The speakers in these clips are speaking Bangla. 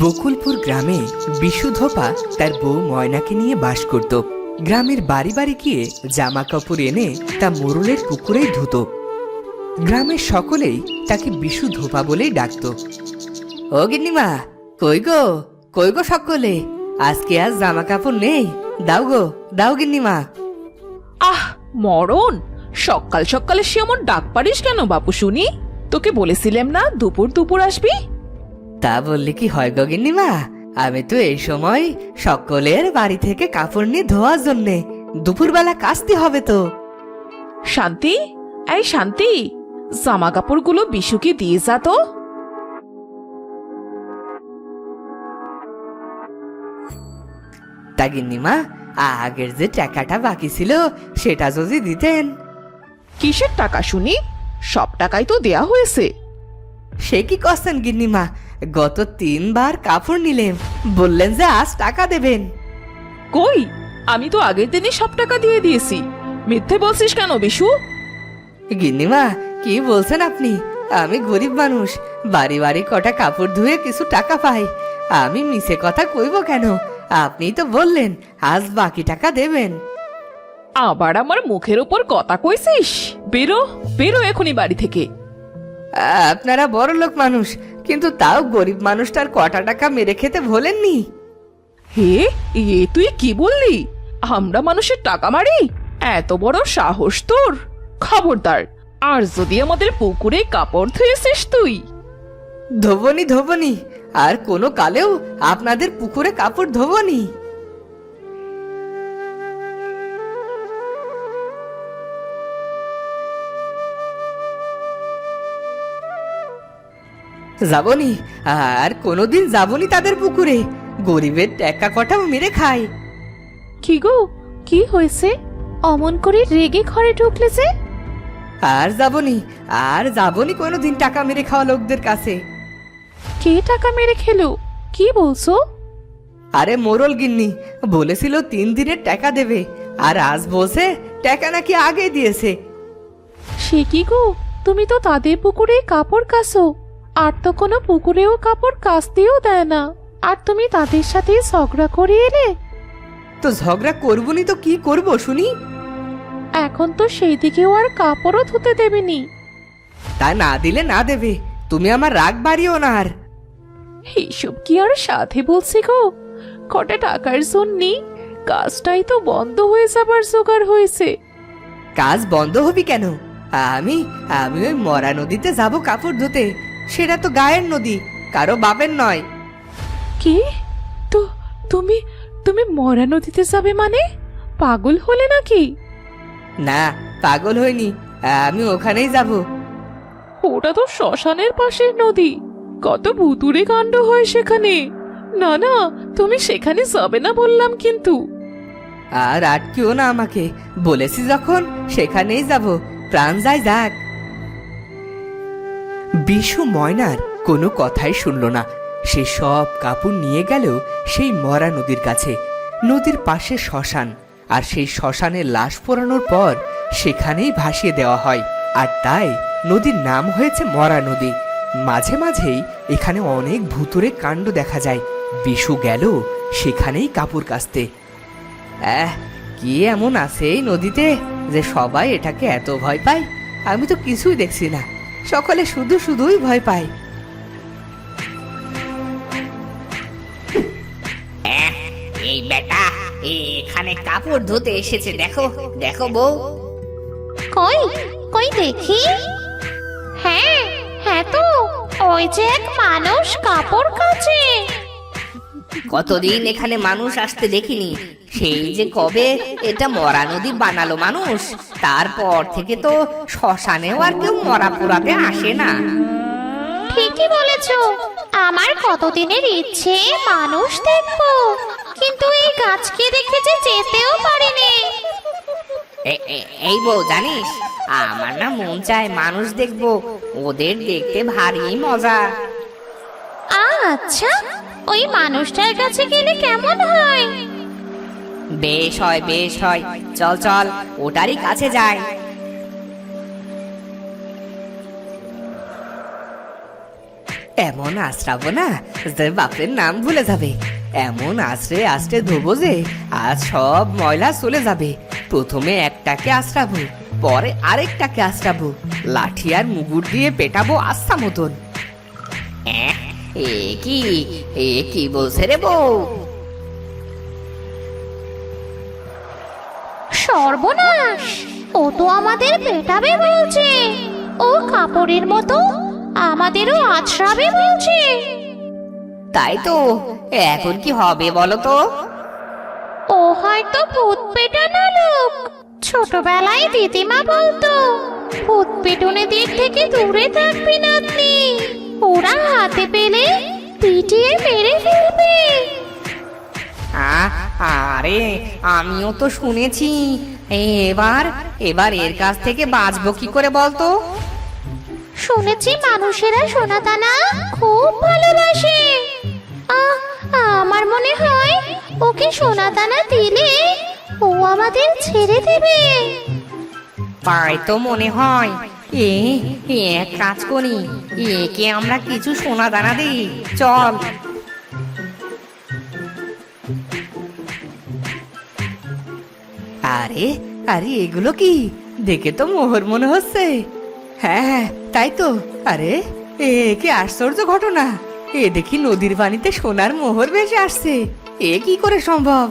বকুলপুর গ্রামে বিশু ধোপা তার বউ ময়নাকে নিয়ে বাস করত। গ্রামের বাড়ি বাড়ি গিয়ে জামা কাপড় এনে তা মোরলের পুকুরেই ধুত। গ্রামের সকলেই তাকে বিশু ধোপা বলেই ডাকত। ও গিন্নিমা, কই গো কই গো সকলে, আজকে আর জামা কাপড় নেই, দাও গো দাও গিন্নিমা। আহ মরণ, সকাল সকালে সে এমন ডাক পারিস কেন বাপু শুনি? তোকে বলেছিলাম না দুপুর দুপুর আসবি? তা বললে কি হয় গো গিন্নিমা, আমি তো এই সময় সকলের বাড়ি থেকে কাপড় নিয়ে ধোয়ার জন্যে, দুপুরবেলা কাচতে হবে তো। শান্তি, এই শান্তি, জামা কাপড়গুলো বিশুকে দিয়ে যা তো। তা গিন্নিমা, আগের যে টাকাটা বাকি ছিল সেটা যদি দিতেন। কিসের টাকা শুনি? সব টাকাই তো দেয়া হয়েছে। সে কি করছেন গিন্নিমা, গত 3 বার কাপড় নিলেন, বললেন যে আজ টাকা দেবেন। কই, আমি তো আগের দিনই সব টাকা দিয়ে দিয়েছি। মিথ্যে বলছিস কেন বিশু? গিন্নিমা কি বলছেন আপনি? আমি গরিব মানুষ, বাড়ি বাড়ি কটা কাপড় ধুয়ে কিছু টাকা পাই, আমি মিছে কথা কইব কেন? আপনিই তো বললেন আজ বাকি টাকা দেবেন। আবার আমার মুখের উপর কথা কইছিস? বেরো বেরো এখনই বাড়ি থেকে। আপনারা বড় লোক মানুষ, কিন্তু তাও গরিব মানুষটার কটা টাকা মেরে খেতে ভোলেননি। হে, এ তুই কি বললি? আমরা মানুষের টাকা মারি? এত বড় সাহস তোর! খবরদার, আর যদি আমাদের পুকুরে কাপড় ধুয়েছিস তুই। ধোবনি ধোবনি, আর কোনো কালেও আপনাদের পুকুরে কাপড় ধোবনি। যাবনি, আর কোনোদিন যাবনি তাদের পুকুরে, গরিবের টাকা কটাও মেরে খায়। কি গো, কি হয়েছে? অমন করে রেগে ঘরে ঢুকলে যে? আর যাবনি, আর যাবনি কোনোদিন টাকা মেরে খাওয়া লোকদের কাছে। কে টাকা মেরে খেলো? কি বলছো? আরে মোরল গিন্নি বলেছিল 3 দিনের টাকা দেবে, আর আজ বলছে টাকা নাকি আগে দিয়েছে। সে কি গো, তুমি তো তাদের পুকুরে কাপড় কাচো, আর তো কোনো পুকুরেও কাপড় কাচতেও দেয় না, আর তুমি তাদের সাথে ঝগড়া করে এলে? তো ঝগড়া করবনি তো কি করব শুনি? এখন তো সেই দিকেও আর কাপড়ও ধুতে দেবেনি। তা না দিলে না দেবে, তুমি আমার রাগ বাড়িও না আর। এইসব কি আর সাথে বলছি গো, কটা টাকার জন্যে কাজটাই তো বন্ধ হয়ে যাবার জোগাড় হয়েছে। কাজ বন্ধ হবি কেন? আমি আমি ওই মরা নদীতে যাব কাপড় ধুতে, সেটা তো গায়ের নদী, কারো বাপের নয়। কি? তো তুমি তুমি মরা নদীতে যাবে মানে? পাগল হলে নাকি? না, পাগল হইনি, আমি ওখানেই যাব। ওটা তো শ্মশানের পাশের নদী, কত ভুতুড়ে কাণ্ড হয় সেখানে। না না, তুমি সেখানে যাবে না বললাম কিন্তু। আর আটকিও না আমাকে, বলেছি যখন সেখানেই যাব, প্রাণ যায় যাক। বিশু ময়নার কোনো কথাই শুনল না, সে সব কাপড় নিয়ে গেল সেই মরা নদীর কাছে। নদীর পাশে শ্মশান, আর সেই শ্মশানে লাশ পোড়ানোর পর সেখানেই ভাসিয়ে দেওয়া হয়, আর তাই নদীর নাম হয়েছে মরা নদী। মাঝে মাঝেই এখানে অনেক ভুতুড়ে কাণ্ড দেখা যায়। বিশু গেল সেখানেই কাপড় কাচতে। কি এমন আছে এই নদীতে যে সবাই এটাকে এত ভয় পায়? আমি তো কিছুই দেখছি না, সকলে শুধু শুধুই ভয় পায়। এই বেটা এখানে কাপড় ধুতে এসেছে, দেখো দেখো বউ। কই কই দেখি। হ্যাঁ হ্যাঁ, তো ওই যে এক মানুষ কাপড় কাচে। কতদিন এখানে মানুষ আসতে দেখিনি, সেই যে কবে এটা মরা নদী বানালো মানুষ, তারপর থেকে তো শ্মশানেও আর কেউ মরা পোড়াতে আসে না। ঠিকই বলেছো, আমার কতদিনের ইচ্ছে মানুষ দেখবো, কিন্তু এই গাছকে দেখে যে যেতেও পারিনি। এই বউ জানিস, আমার না মন চায় মানুষ দেখবো, ওদের দেখতে ভারী মজা। আচ্ছা, ওই মানুষটার কাছে গেলে কেমন হয়? বেশ হয় বেশ হয়, চল চল ওটারই কাছে যাই। এমন আশ্রাবো না যে বাপের নাম ভুলে যাবে। এমন আশ্রে আশ্রে ধোবো যে আজ সব ময়লা চলে যাবে। প্রথমে একটাকে আশ্রাবো, পরে আরেকটাকে আশ্রাবো, লাঠি আর মুগুর দিয়ে পেটাবো আস্থা মতন। এ কি বলছে রে বউ? সর্বনাশ, ও তো আমাদের পেটাবে বলছে। ও কাপড়ের মতো আমাদেরও আছড়াবে বলছে। তাই তো, এখন কি হবে বলো তো? ও হয়তো ভূত পেটানো লোক। ছোটবেলায় দিদিমা বলতো, ভূত পেটনে দিক থেকে দূরে থাকবি নাতনি, ওরা হাতে পেলে পিটিয়ে মেরে ফেলবে। আরে আমিও তো শুনেছি। এবার এর কাছ থেকে বাঁচবো কি করে বলতো? শুনেছি মানুষেরা সোনাদানা খুব ভালোবাসে। আমার মনে হয় ওকে সোনাদানা দিলে ও আমাদের ছেড়ে দেবে। তাই তো মনে হয়। এক কাজ করি, একে আমরা কিছু সোনা দানা দিই, চল। আরে আরে এগুলো কি? দেখে তো মোহর মনে হচ্ছে। হ্যাঁ হ্যাঁ, তাই তো। আরে এ কি আশ্চর্য ঘটনা! এ দেখি নদীর পানিতে সোনার মোহর ভেসে আসছে। এ কি করে সম্ভব?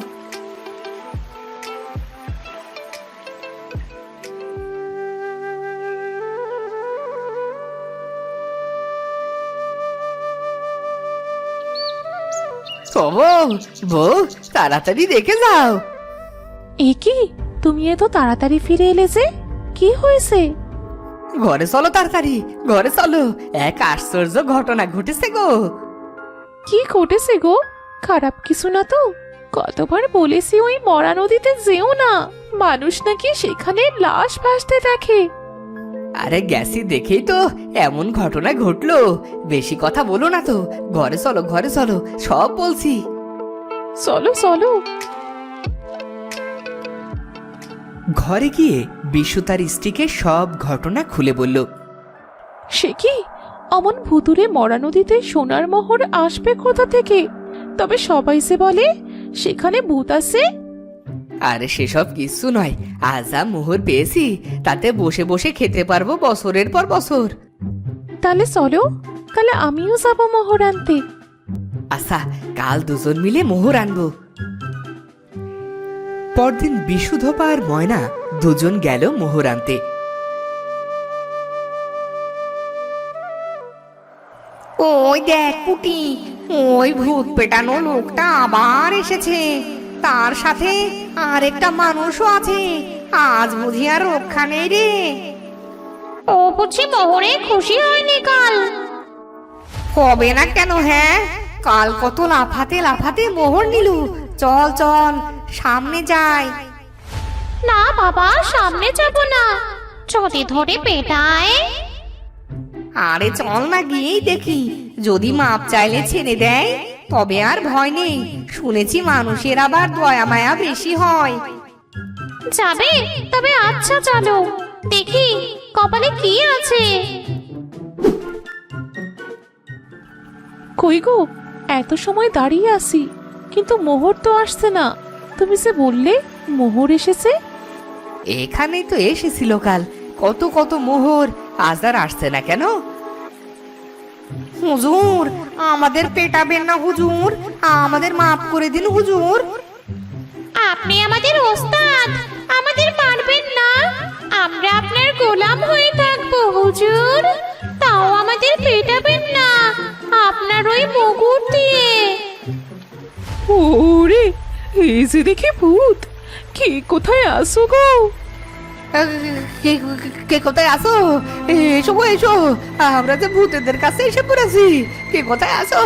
ও বউ, তাড়াতাড়ি দেখে যাও। এ কি, তুমি এত তাড়াতাড়ি ফিরে এলে যে? কি হয়েছে? ঘরে চলো তাড়াতাড়ি, ঘরে চলো। এক আশ্চর্য ঘটনা ঘটেছে গো। কি ঘটেছে গো? খারাপ কিছু না তো? কতবার বলেছি ওই মরা নদীতে যেও না, মানুষ নাকি সেখানে লাশ ভাসতে দেখে। আরে গেছি দেখেই তো এমন ঘটনা ঘটলো। বেশি কথা বলো না তো, ঘরে চলো, ঘরে চলো, সব বলছি। চলো চলো। ঘরে গিয়ে বিশু তার স্ত্রীকে সব ঘটনা খুলে বলল। সে কি, অমন ভুতুরে মরা নদীতে সোনার মোহর আসবে কোথা থেকে? তবে সবাই যে বলে সেখানে ভূত আছে। আরে সেসব কিছু নয়, আজ যা মোহর পেয়েছি তাতে বসে বসে খেতে পারবো বছরের পর বছর। তাহলে চলো, কাল আমিও যাবো মোহর আনতে। আচ্ছা, কাল দুজন মিলে মোহর আনবো। পরদিন বিশু, ধোপা আর ময়না দুজন গেল মোহর আনতে। ওই দেখ পুটি, ওই ভূত পেটানো লোকটা আবার এসেছে। তার সাথে আরেকটা মানুষও আছে। আজ বুঝি আর রক্ষা নেই রে। ও বুঝি মোহরে খুশি হয়নি কাল? হবে না কেন? হ্যাঁ, কাল কত লাফাতে লাফাতে মোহর নিল। চল চল, সামনে যাই। না বাবা, সামনে যাব না, যদি ধরে পেটায়। আরে চল না, গিয়েই দেখি। যদি মাপ চাইলে ছেড়ে দেয় তবে আর ভয় নেই। শুনেছি মানুষের আবার দয়া মায়া বেশি হয়। যাবে? তবে আচ্ছা চলো, দেখি কপালে কি আছে। কই গো, এত সময় দাঁড়িয়ে আছি কিন্তু মোহর তো আসছে না। তুমি যে বললে মোহর এসেছে। এখানেই তো এসেছিল কাল, কত কত মোহর। আজ আর আসছে না কেন? হুজুর, আমাদের পেটাবেন না হুজুর, আমাদের মাফ করে দিন হুজুর। আপনি আমাদের ওস্তাদ, আমাদের মারবেন না। আমরা আপনার গোলাম হয়ে থাকবো হুজুর, তাও আমাদের পেটাবেন না আপনার ওই মুগুর দিয়ে। ওরে, এই যে দেখি ভূত। কে কোথায় আসো গো? কে কোথায় আসো? এসো গো, এসো। আমরা যে ভূতেদের কাছে এসে পড়েছি। কে কোথায় আসো?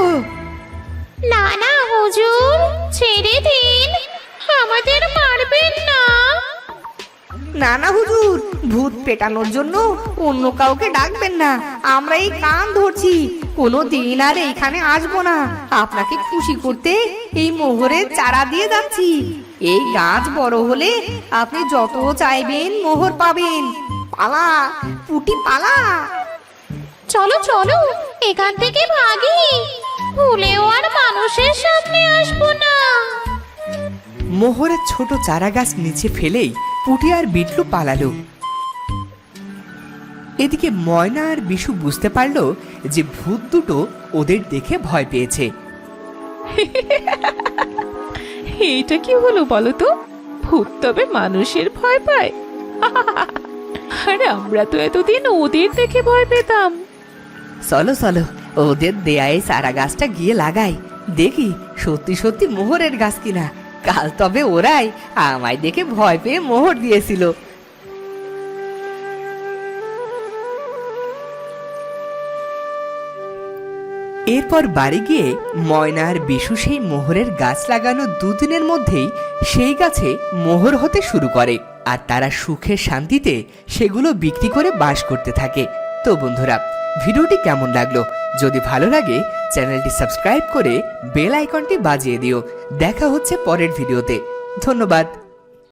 না না হুজুর, ছেড়ে দিন, আমাদের মারবেন না। না না হুজুর, ভূত পেটানোর জন্য অন্য কাউকে ডাকবেন না। আমরা এই কান ধরছি, কোনো দিন আর এইখানে আসবো না। আপনাকে খুশি করতে এই মোহরের চারা দিয়ে যাচ্ছি। এই গাছ বড় হলে আপনি যত চাইবেন মোহর পাবেন। পালা পুটি পালা। চলো চলো, এখান থেকে ভাগি, ভুলেও আর মানুষের সামনে আসবো না। মোহরের ছোট চারা গাছ নিচে ফেলেই পুটি আর বিটলু পালালো। এদিকে ময়না আর বিশু বুঝতে পারলো যে ভূত দুটো ওদের দেখে ভয় পেয়েছে। এইটা কি হলো বলো তো? ভূত তবে মানুষের ভয় পায়? আর আমরা তো এতদিন ওদের দেখে ভয় পেতাম। চলো চলো, ওদের দেয়ায় চারা গাছটা গিয়ে লাগাই, দেখি সত্যি সত্যি মোহরের গাছ কিনা। কাল তবে ওরাই আমায় দেখে ভয় পেয়ে মোহর দিয়েছিল। এরপর বাড়ি গিয়ে ময়না আর বিশু সেই মোহরের গাছ লাগানো দুদিনের মধ্যেই সেই গাছে মোহর হতে শুরু করে, আর তারা সুখে শান্তিতে সেগুলো বিক্রি করে বাস করতে থাকে। তো বন্ধুরা, ভিডিওটি কেমন লাগলো? যদি ভালো লাগে চ্যানেলটি সাবস্ক্রাইব করে বেল আইকনটি বাজিয়ে দিও। দেখা হচ্ছে পরের ভিডিওতে। ধন্যবাদ।